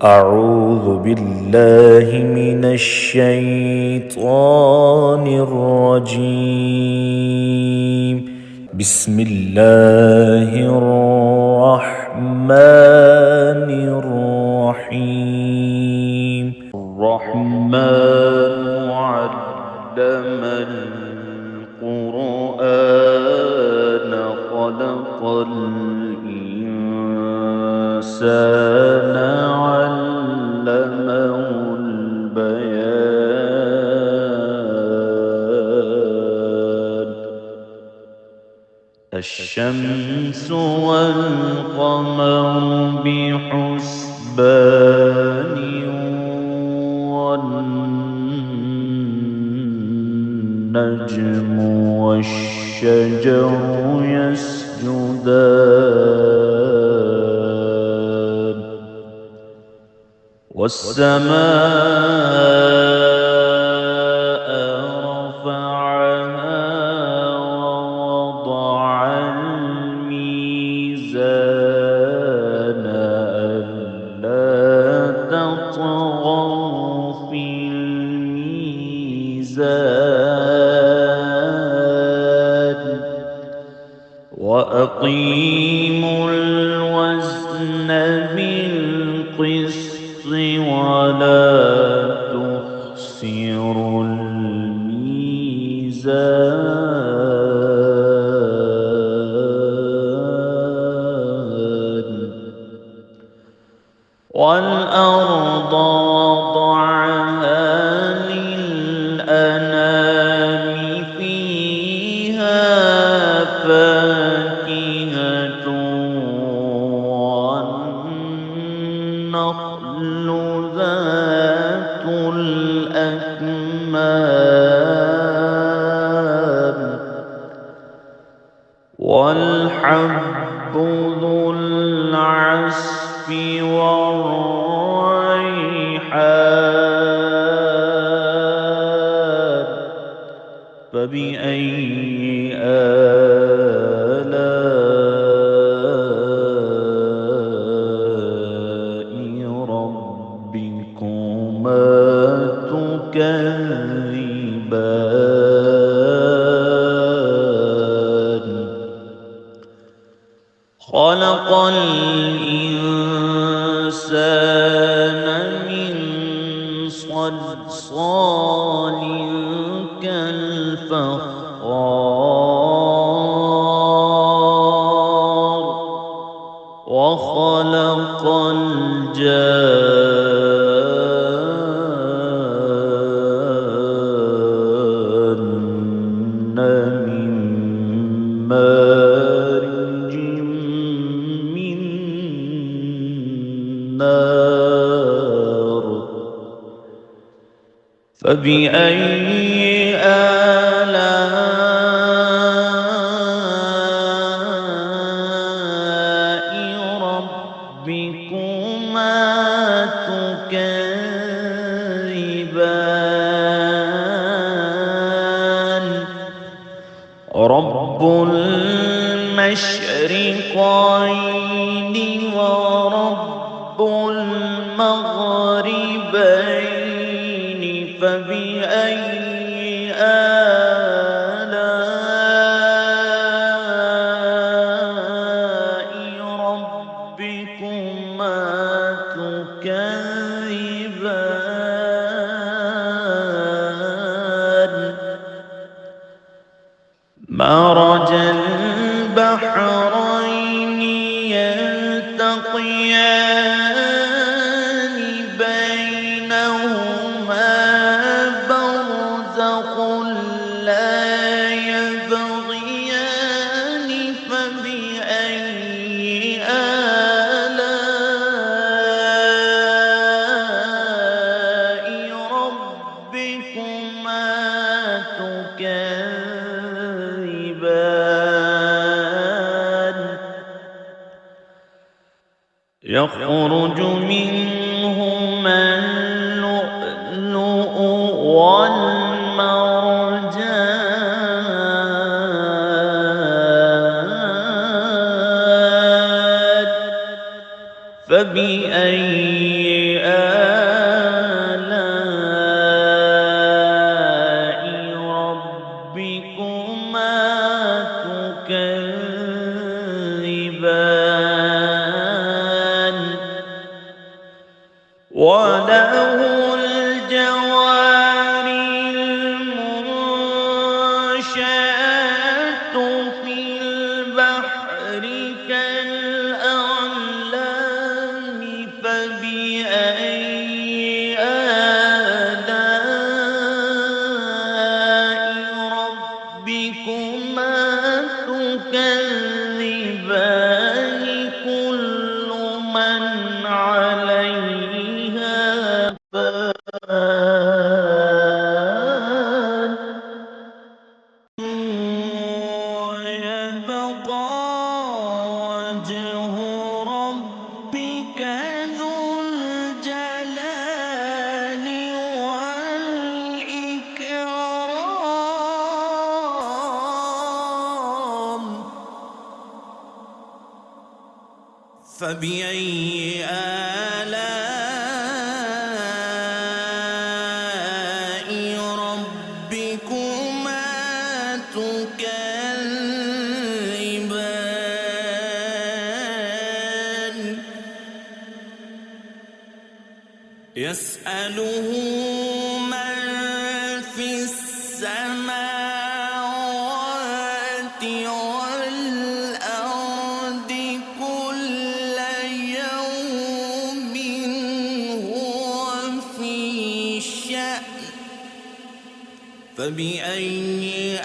أعوذ بالله من الشيطان الرجيم. بسم الله الرحمن الرحيم. الرحمن علم القرآن خلق الإنسان علمه البيان. الشمس والقمر بحسبان والنجم والشجر يسجدان والسماء رفعها ووضع الميزان ألا تطغوا في الميزان وأقيموا الوزن بالقسط ولا تخسروا الميزان. والأرض وضعها للأنام فيها فاكهة والنخل ذات الأكمام والحب ذو العصف والريحان. فبأي آلاء ربكما تكذبان. خلق الإنسان من صلصال كالفخار وخلق الجان من مارج من نار. فبأي آلاء ربكما تكذبان. رب المشرقين ورب المغربين. فبأي آلاء ربكما تكذبان. مرج البحرين يلتقيان بينهما برزخ لا يبغيان. فبأي آلاء ربكما تكذبان. يخرج منهما اللؤلؤ والمرجان. فبأي وله الجوار المنشآت في البحر كالأعلام فبأي آلاء ربكما تكذبان كل من عليها فان ويبقى وجه ربك ذو الجلال والإكرام فبأي آلاء ربكما تكذبان يسأله من في السماوات والأرض كل يوم هو في شأن فبأي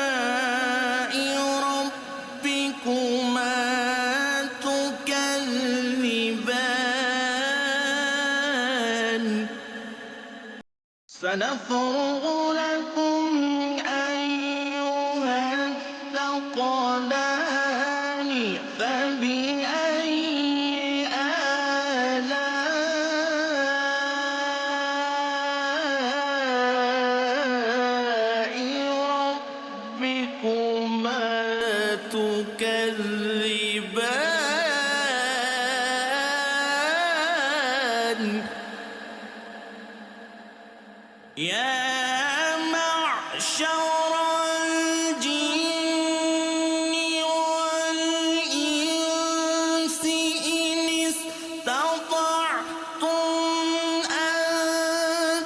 آلاء ربكما تكذبان سنفرغ لكم أيها الثقلان فبأي آلاء ربكما تكذبان يا معشر الجن والإنس إن استطعتم أن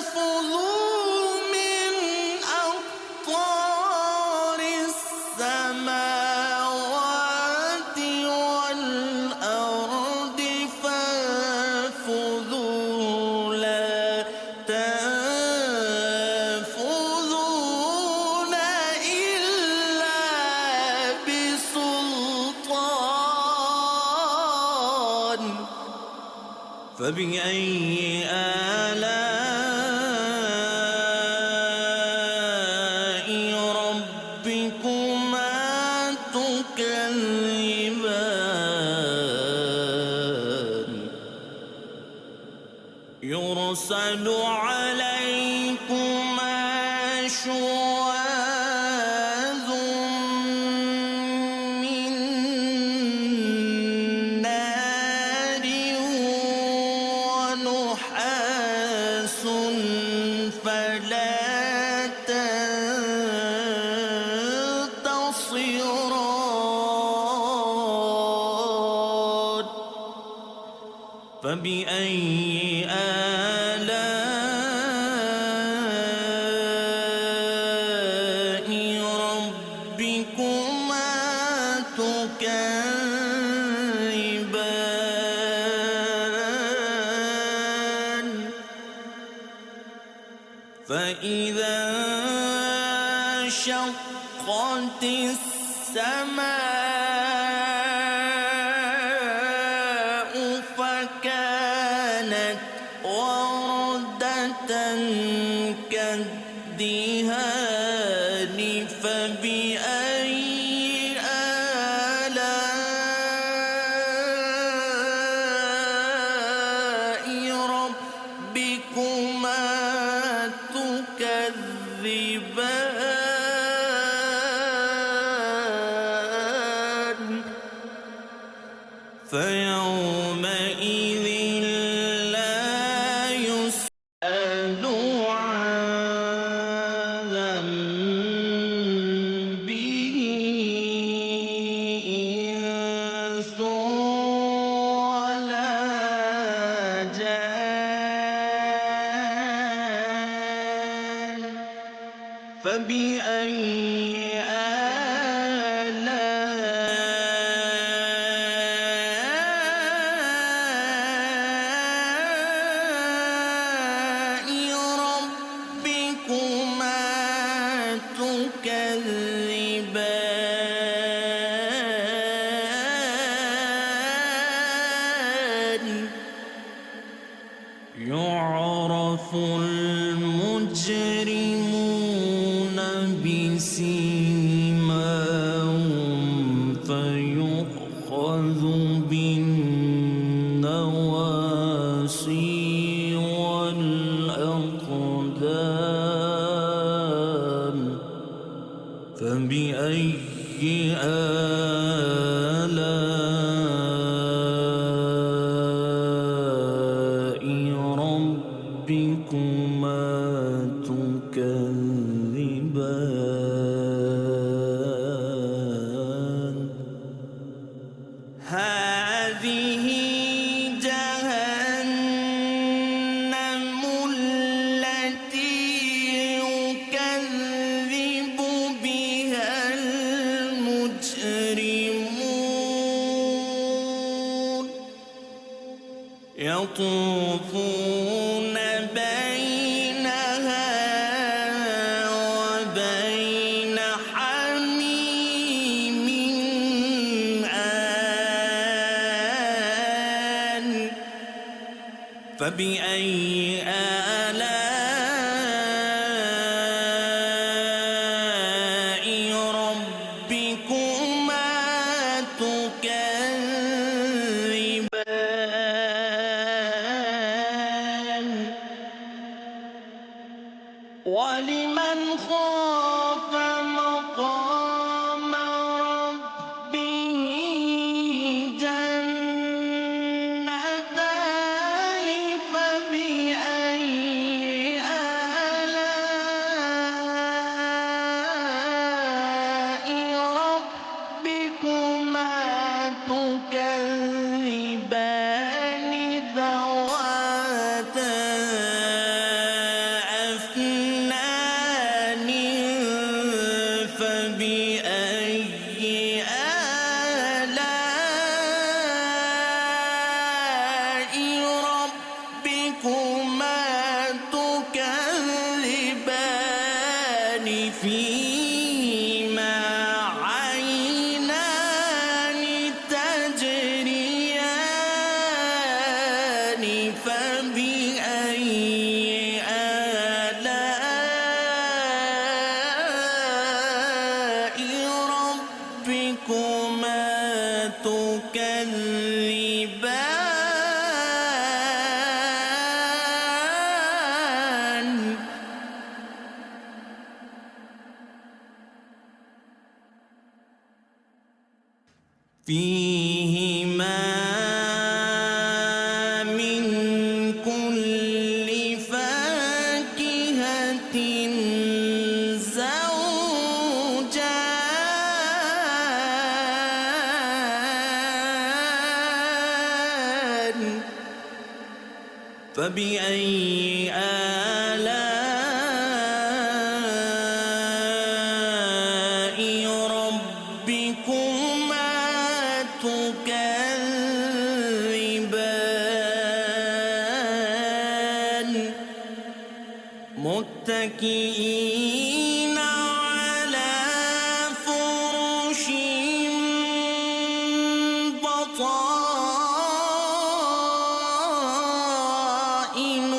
تنفذوا من أقطار السماوات والأرض فانفذوا لا تنفذون إلا بسلطان فبأي آلاء ربكما تكذبان يرسل عليكما شواظ من نار ونحاس فلا تنتصران فبأي آلاء ربكما تكذبان فإذا انشقت السماء فكانت وردة كالدهان فبأي آلاء ربكما تكذبان فيومئذ لا يسأل عن فبأي آلاء ربكما تكذبان يعرف المجرمون بسيماهم فيؤخذ بالنواصي والأقدام فبأي آلاء ربكما تكذبان هذه جهنم التي يكذب بها المجرمون يطوفون بينها وبين حميم آن فبأي آلاء ربكما تكذبان ولمن خاف مقام ربه جنتان فبأي آلاء ربكما تكذبان ذواتا أفنان فبأي آلاء ربكما تكذبان فيهما عينان تجريان فبأي آلاء ربكما تكذبان فيهما من كل فاكهة زوجان فبأي آلاء ربكما تكذبان متكئين على فرش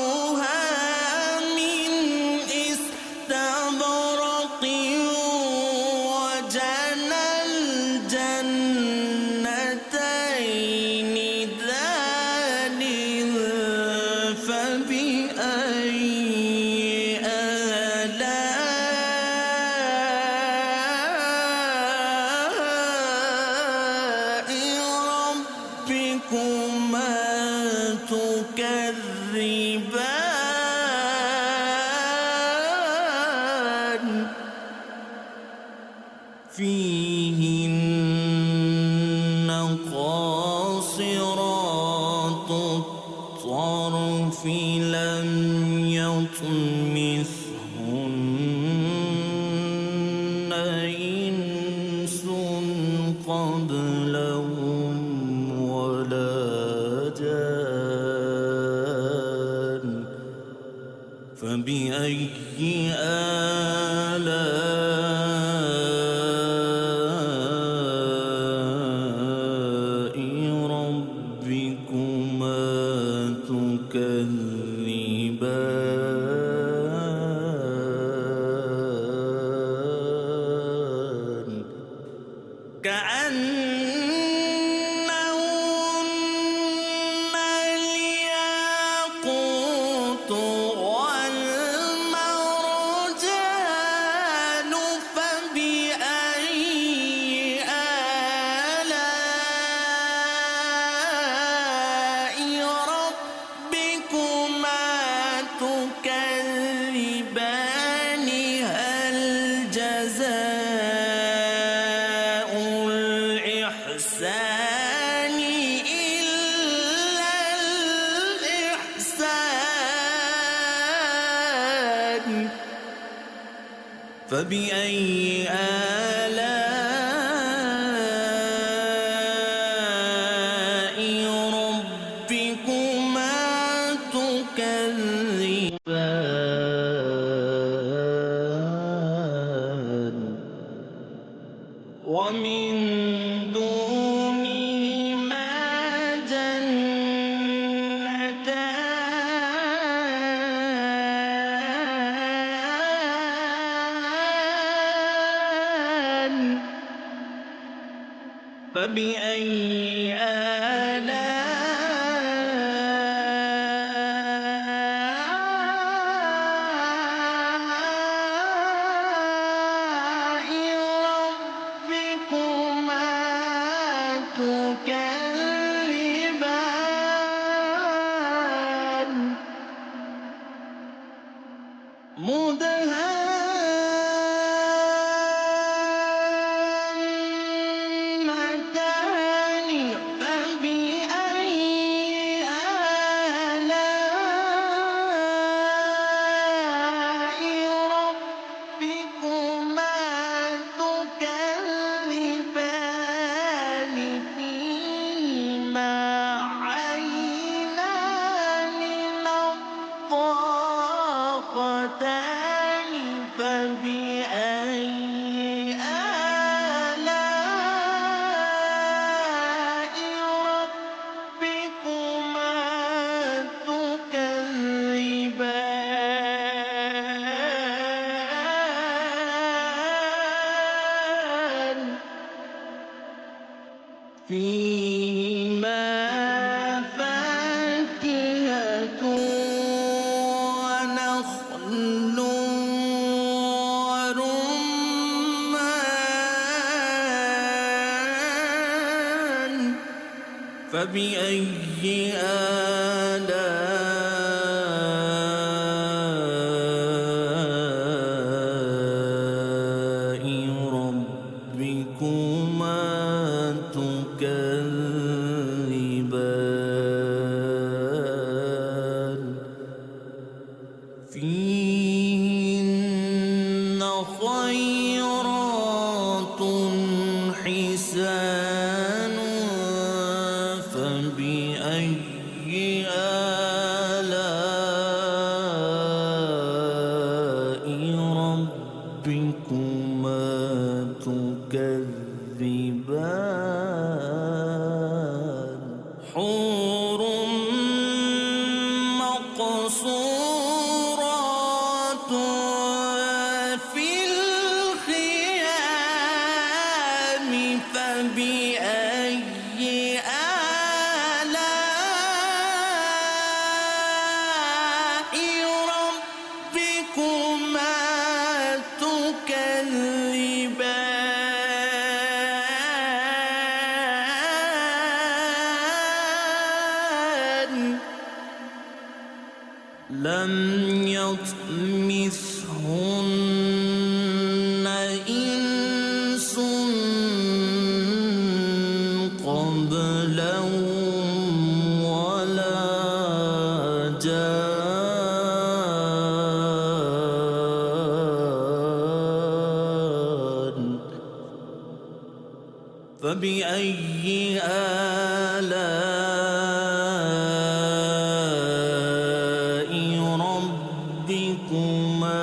بطائنها من استبرق وجنى الجنتين دان فبأي آلاء ربكما تكذبان فيهن قاصرات الطرف لم يطمثهن كأنهن الياقوت والمرجان فبأي آلاء ربكما تكذبان هل جزاء الإحسان إلا الإحسان فبأي آلاء ربكما تكذبان ومن دونهما جنتان فبأي آلاء ربكما تكذبان مدهامتان فبأي آلاء ربكما تكذبان فيهما عينان نضاختان فبأي آلاء ربكما تكذبان فيهما فاكهة ونخل ورمان فبأي آلاء ربكما تكذبان فيهن خيرات حسان فبأي آلاء ربكما تكذبان حور مقصورات في الخيام فبأي آلاء ربكما تكذبان لم يطمثهن إنس قبلهم ولا جان فبأي آلاء ربكما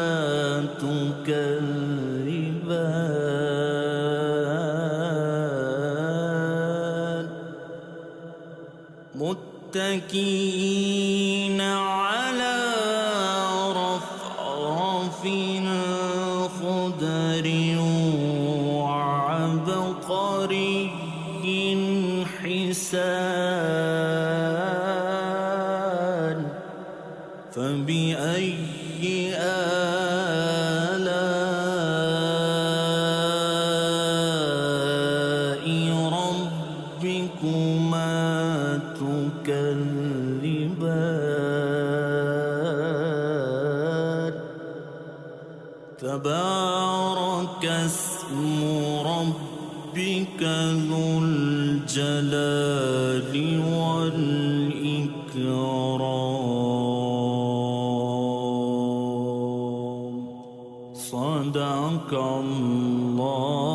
تكذبان متكئين على رفرف خضر وعبقر تبارك اسم ربك ذو الجلال والإكرام. صدق الله